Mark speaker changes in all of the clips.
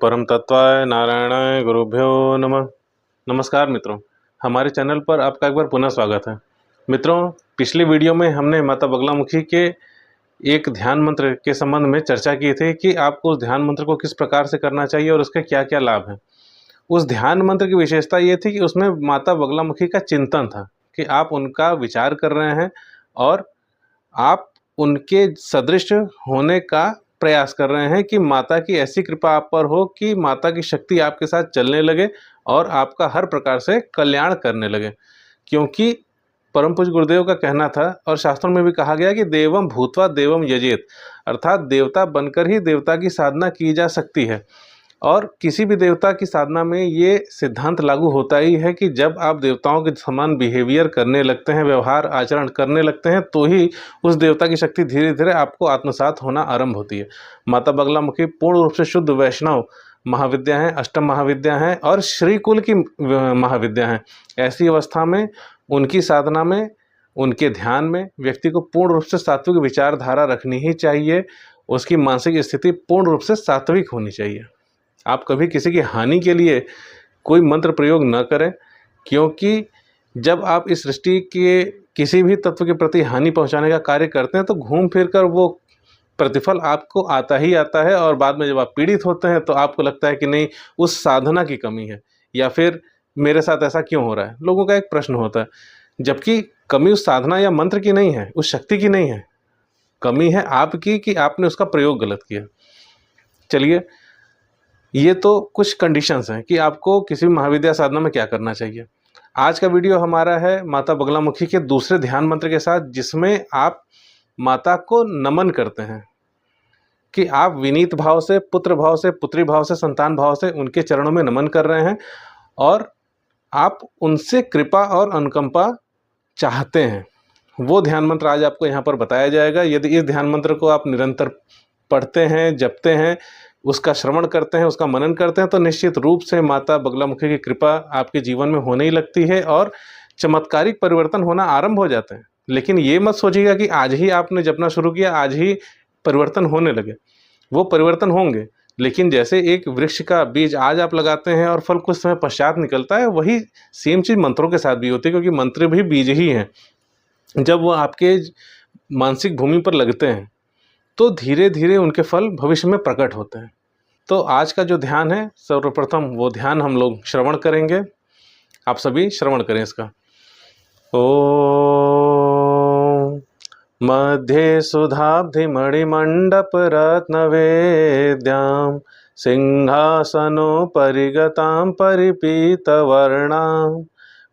Speaker 1: परम तत्वाय नारायणाय गुरुभ्यो नमः। नमस्कार मित्रों, हमारे चैनल पर आपका एक बार पुनः स्वागत है। मित्रों, पिछली वीडियो में हमने माता बगलामुखी के एक ध्यान मंत्र के संबंध में चर्चा की थी कि आपको उस ध्यान मंत्र को किस प्रकार से करना चाहिए और उसके क्या क्या लाभ हैं। उस ध्यान मंत्र की विशेषता ये थी कि उसमें माता बगलामुखी का चिंतन था कि आप उनका विचार कर रहे हैं और आप उनके सदृश होने का प्रयास कर रहे हैं कि माता की ऐसी कृपा आप पर हो कि माता की शक्ति आपके साथ चलने लगे और आपका हर प्रकार से कल्याण करने लगे। क्योंकि परम पूज्य गुरुदेव का कहना था और शास्त्रों में भी कहा गया कि देवम भूत्वा देवम यजेत, अर्थात देवता बनकर ही देवता की साधना की जा सकती है। और किसी भी देवता की साधना में ये सिद्धांत लागू होता ही है कि जब आप देवताओं के समान बिहेवियर करने लगते हैं, व्यवहार आचरण करने लगते हैं, तो ही उस देवता की शक्ति धीरे धीरे आपको आत्मसात होना आरंभ होती है। माता बगलामुखी पूर्ण रूप से शुद्ध वैष्णव महाविद्या हैं, अष्टम महाविद्या हैं और श्रीकुल की महाविद्या हैं। ऐसी अवस्था में उनकी साधना में, उनके ध्यान में व्यक्ति को पूर्ण रूप से सात्विक विचारधारा रखनी ही चाहिए। उसकी मानसिक स्थिति पूर्ण रूप से सात्विक होनी चाहिए। आप कभी किसी की हानि के लिए कोई मंत्र प्रयोग न करें, क्योंकि जब आप इस सृष्टि के किसी भी तत्व के प्रति हानि पहुंचाने का कार्य करते हैं तो घूम फिर कर वो प्रतिफल आपको आता ही आता है। और बाद में जब आप पीड़ित होते हैं तो आपको लगता है कि नहीं, उस साधना की कमी है या फिर मेरे साथ ऐसा क्यों हो रहा है। लोगों का एक प्रश्न होता है, जबकि कमी उस साधना या मंत्र की नहीं है, उस शक्ति की नहीं है, कमी है आपकी कि आपने उसका प्रयोग गलत किया। चलिए, ये तो कुछ कंडीशंस हैं कि आपको किसी भी महाविद्या साधना में क्या करना चाहिए। आज का वीडियो हमारा है माता बगलामुखी के दूसरे ध्यान मंत्र के साथ, जिसमें आप माता को नमन करते हैं कि आप विनीत भाव से, पुत्र भाव से, पुत्री भाव से, संतान भाव से उनके चरणों में नमन कर रहे हैं और आप उनसे कृपा और अनुकंपा चाहते हैं। वो ध्यान मंत्र आज आपको यहाँ पर बताया जाएगा। यदि इस ध्यान मंत्र को आप निरंतर पढ़ते हैं, जपते हैं, उसका श्रवण करते हैं, उसका मनन करते हैं, तो निश्चित रूप से माता बगलामुखी की कृपा आपके जीवन में होने ही लगती है और चमत्कारिक परिवर्तन होना आरंभ हो जाते हैं। लेकिन ये मत सोचिएगा कि आज ही आपने जपना शुरू किया, आज ही परिवर्तन होने लगे। वो परिवर्तन होंगे, लेकिन जैसे एक वृक्ष का बीज आज आप लगाते हैं और फल कुछ समय पश्चात निकलता है, वही सेम चीज़ मंत्रों के साथ भी होती है, क्योंकि मंत्र भी बीज ही हैं। जब वो आपके मानसिक भूमि पर लगते हैं तो धीरे धीरे उनके फल भविष्य में प्रकट होते हैं। तो आज का जो ध्यान है, सर्वप्रथम वो ध्यान हम लोग श्रवण करेंगे। आप सभी श्रवण करें इसका। ओम मध्ये सुधाब्धि मणिमंडप रत्न वेद्याम सिंहासनो परिगताम परिपीत वर्णाम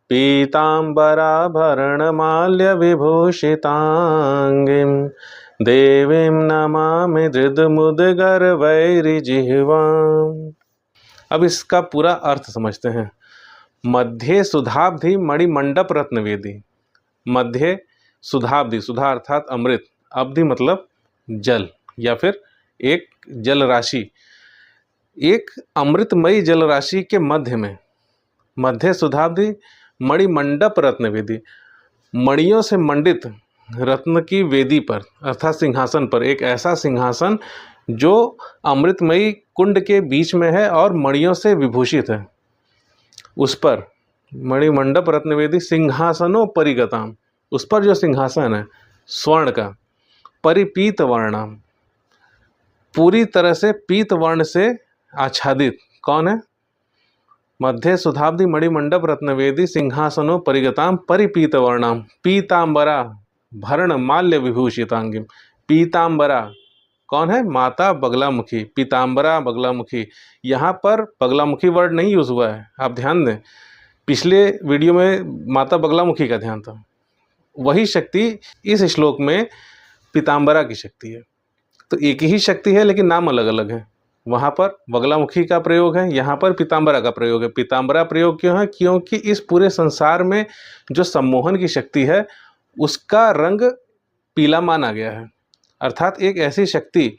Speaker 1: पीतांबराभरण माल्य विभूषितांगिम देवीं नमामि धृदमुद्गर वैरिजिह्वाम्। अब इसका पूरा अर्थ समझते हैं। मध्ये सुधाब्धि मणिमंडप रत्नवेदी। मध्य सुधाब्धि, सुधा अर्थात अमृत, अब्धि मतलब जल या फिर एक जल राशि, एक अमृतमयी जल राशि के मध्य में मध्य सुधाब्धि मणिमंडप रत्नवेदी, मणियों से मंडित रत्न की वेदी पर अर्थात सिंहासन पर, एक ऐसा सिंहासन जो अमृतमयी कुंड के बीच में है और मणियों से विभूषित है। उस पर मणिमंडप रत्नवेदी सिंहासनों परिगताम, उस पर जो सिंहासन है स्वर्ण का, परिपीत वर्णाम, पूरी तरह से पीत वर्ण से आच्छादित। कौन है? मध्य सुधाब्धि मणिमंडप रत्नवेदी सिंहासनों परिगताम परिपीत वर्णाम पीतांबरा भरण माल्य विभूषितांगिम। पीतांबरा कौन है? माता बगलामुखी, पीतांबरा बगलामुखी। यहाँ पर बगलामुखी वर्ड नहीं यूज़ हुआ है, आप ध्यान दें। पिछले वीडियो में माता बगलामुखी का ध्यान था, वही शक्ति इस श्लोक में पीतांबरा की शक्ति है। तो एक ही शक्ति है लेकिन नाम अलग अलग है। वहाँ पर बगलामुखी का प्रयोग है, यहाँ पर पीतांबरा का प्रयोग है। पीतांबरा प्रयोग क्यों है? क्योंकि इस पूरे संसार में जो सम्मोहन की शक्ति है उसका रंग पीला माना गया है। अर्थात एक ऐसी शक्ति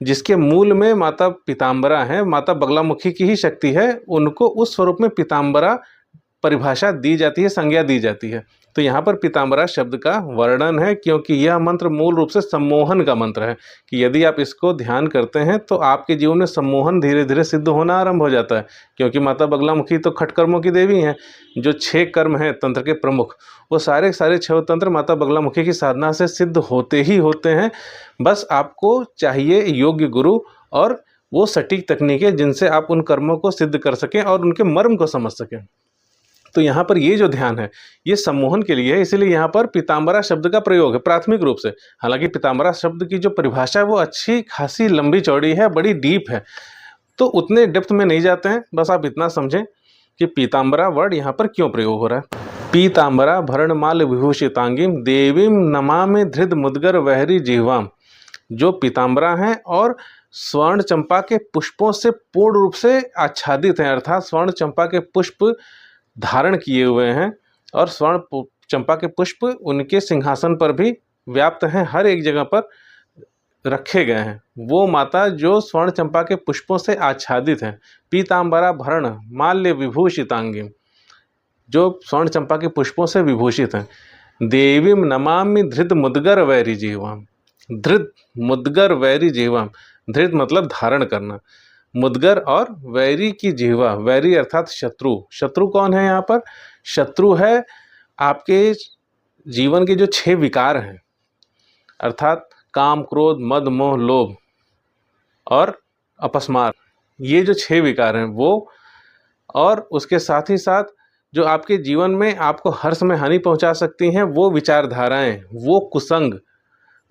Speaker 1: जिसके मूल में माता पीतांबरा है, माता बगलामुखी की ही शक्ति है, उनको उस स्वरूप में पीतांबरा परिभाषा दी जाती है, संज्ञा दी जाती है। तो तो यहाँ पर पीताम्बरा शब्द का वर्णन है, क्योंकि यह मंत्र मूल रूप से सम्मोहन का मंत्र है कि यदि आप इसको ध्यान करते हैं तो आपके जीवन में सम्मोहन धीरे धीरे सिद्ध होना आरंभ हो जाता है। क्योंकि माता बगलामुखी तो खटकर्मों की देवी हैं। जो 6 कर्म हैं तंत्र के प्रमुख, वो सारे 6 तंत्र माता बगलामुखी की साधना से सिद्ध होते ही होते हैं। बस आपको चाहिए योग्य गुरु और वो सटीक तकनीकें जिनसे आप उन कर्मों को सिद्ध कर सकें और उनके मर्म को समझ सकें। तो यहाँ पर ये जो ध्यान है ये सम्मोहन के लिए है, इसीलिए यहाँ पर पीताम्बरा शब्द का प्रयोग है प्राथमिक रूप से। हालांकि पीताम्बरा शब्द की जो परिभाषा है वो अच्छी खासी लंबी चौड़ी है, बड़ी डीप है, तो उतने डेप्थ में नहीं जाते हैं। बस आप इतना समझें कि पीताम्बरा वर्ड यहाँ पर क्यों प्रयोग हो रहा है। पीताम्बरा भरणमाल विभूषितांगीम देवीम नमामि धृत मुद्गर वहरी जिह्वाम। जो पीताम्बरा हैं और स्वर्ण चंपा के पुष्पों से पूर्ण रूप से आच्छादित हैं, अर्थात स्वर्ण चंपा के पुष्प धारण किए हुए हैं और स्वर्ण चंपा के पुष्प उनके सिंहासन पर भी व्याप्त हैं, हर एक जगह पर रखे गए हैं। वो माता जो स्वर्ण चंपा के पुष्पों से आच्छादित हैं, पीताम्बरा भरण माल्य विभूषितांगी, जो स्वर्ण चंपा के पुष्पों से विभूषित हैं। देवीम नमामि धृत मुद्गर वैरी जीवाम। धृत मुद्गर वैरी जीवाम, धृत मतलब धारण करना, मुद्गर और वैरी की जिह्वा। वैरी अर्थात शत्रु। शत्रु कौन है यहाँ पर? शत्रु है आपके जीवन के जो 6 विकार हैं, अर्थात काम, क्रोध, मद, मोह, लोभ और अपस्मार। ये जो 6 विकार हैं वो, और उसके साथ ही साथ जो आपके जीवन में आपको हर समय हानि पहुंचा सकती हैं वो विचारधाराएं, वो कुसंग,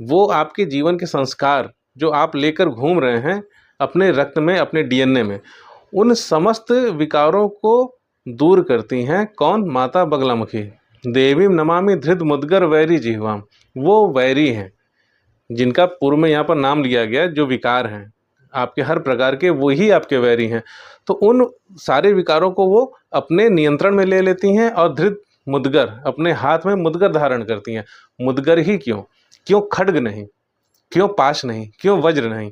Speaker 1: वो आपके जीवन के संस्कार जो आप लेकर घूम रहे हैं अपने रक्त में, अपने डीएनए में, उन समस्त विकारों को दूर करती हैं। कौन? माता बगलामुखी। देवीम नमामि धृत मुद्गर वैरी जिह्वाम। वो वैरी हैं जिनका पूर्व में यहाँ पर नाम लिया गया, जो विकार हैं आपके हर प्रकार के, वही आपके वैरी हैं। तो उन सारे विकारों को वो अपने नियंत्रण में ले लेती हैं और धृत मुद्गर, अपने हाथ में मुद्गर धारण करती हैं। मुद्गर ही क्यों? क्यों खड्ग नहीं? क्यों पाश नहीं? क्यों वज्र नहीं?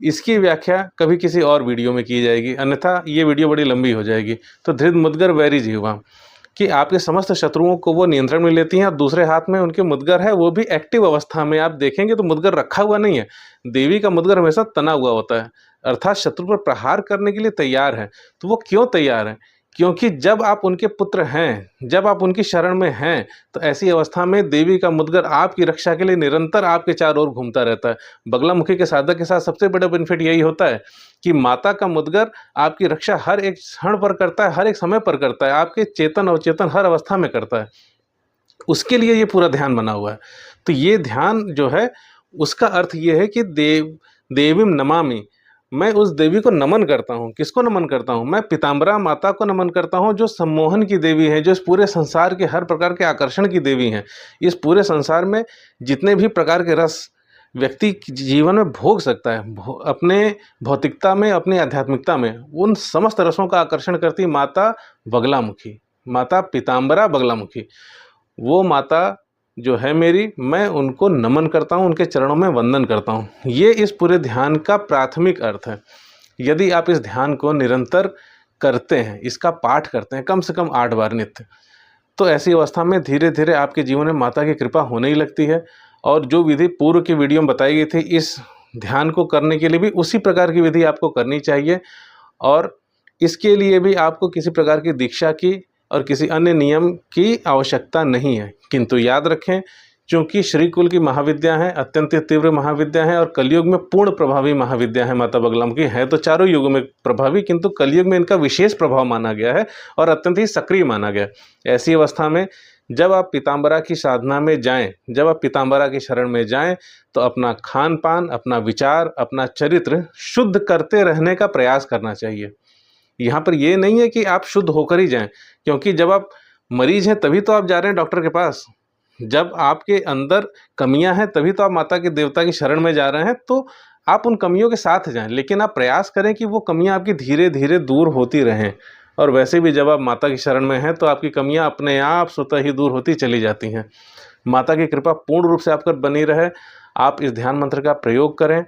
Speaker 1: इसकी व्याख्या कभी किसी और वीडियो में की जाएगी, अन्यथा ये वीडियो बड़ी लंबी हो जाएगी। तो धृत मुद्गर वैरी जिह्वा, कि आपके समस्त शत्रुओं को वो नियंत्रण में लेती हैं और दूसरे हाथ में उनके मुद्गर है, वो भी एक्टिव अवस्था में। आप देखेंगे तो मुद्गर रखा हुआ नहीं है। देवी का मुद्गर हमेशा तना हुआ होता है, अर्थात शत्रु पर प्रहार करने के लिए तैयार है। तो वो क्यों तैयार है? क्योंकि जब आप उनके पुत्र हैं, जब आप उनकी शरण में हैं, तो ऐसी अवस्था में देवी का मुद्गर आपकी रक्षा के लिए निरंतर आपके चारों ओर घूमता रहता है। बगलामुखी के साधक के साथ सबसे बड़ा बेनिफिट यही होता है कि माता का मुद्गर आपकी रक्षा हर एक क्षण पर करता है, हर एक समय पर करता है, आपके चेतन अवचेतन हर अवस्था में करता है। उसके लिए ये पूरा ध्यान बना हुआ है। तो ये ध्यान जो है उसका अर्थ ये है कि देवीम नमामि, मैं उस देवी को नमन करता हूँ। किसको नमन करता हूँ? मैं पीताम्बरा माता को नमन करता हूँ, जो सम्मोहन की देवी है, जो इस पूरे संसार के हर प्रकार के आकर्षण की देवी हैं। इस पूरे संसार में जितने भी प्रकार के रस व्यक्ति जीवन में भोग सकता है, अपने भौतिकता में, अपनी आध्यात्मिकता में, उन समस्त रसों का आकर्षण करती माता बगलामुखी, माता पीताम्बरा बगलामुखी। वो माता जो है मेरी, मैं उनको नमन करता हूँ, उनके चरणों में वंदन करता हूँ। ये इस पूरे ध्यान का प्राथमिक अर्थ है। यदि आप इस ध्यान को निरंतर करते हैं, इसका पाठ करते हैं कम से कम 8 बार नित्य, तो ऐसी अवस्था में धीरे धीरे आपके जीवन में माता की कृपा होने ही लगती है। और जो विधि पूर्व की वीडियो में बताई गई थी, इस ध्यान को करने के लिए भी उसी प्रकार की विधि आपको करनी चाहिए। और इसके लिए भी आपको किसी प्रकार की दीक्षा की और किसी अन्य नियम की आवश्यकता नहीं है। किंतु याद रखें, चूँकि श्रीकुल की महाविद्या है, अत्यंत तीव्र महाविद्या है और कलयुग में पूर्ण प्रभावी महाविद्या है माता बगलामुखी। है तो चारों युगों में प्रभावी, किंतु कलयुग में इनका विशेष प्रभाव माना गया है और अत्यंत ही सक्रिय माना गया। ऐसी अवस्था में जब आप पीताम्बरा की साधना में जाएं, जब आप पीताम्बरा की शरण में जाएं, तो अपना खान पान, अपना विचार, अपना चरित्र शुद्ध करते रहने का प्रयास करना चाहिए। यहाँ पर ये नहीं है कि आप शुद्ध होकर ही जाएं, क्योंकि जब आप मरीज हैं तभी तो आप जा रहे हैं डॉक्टर के पास। जब आपके अंदर कमियां हैं तभी तो आप माता के देवता की शरण में जा रहे हैं। तो आप उन कमियों के साथ जाएं, लेकिन आप प्रयास करें कि वो कमियां आपकी धीरे धीरे दूर होती रहें। और वैसे भी जब आप माता की शरण में हैं तो आपकी कमियां अपने आप स्वतः ही दूर होती चली जाती हैं। माता की कृपा पूर्ण रूप से आप पर बनी रहे। आप इस ध्यान मंत्र का प्रयोग करें,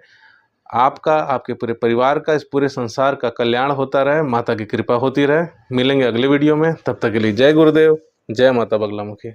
Speaker 1: आपका, आपके पूरे परिवार का, इस पूरे संसार का कल्याण होता रहे, माता की कृपा होती रहे। मिलेंगे अगले वीडियो में, तब तक के लिए जय गुरुदेव, जय माता बगलामुखी।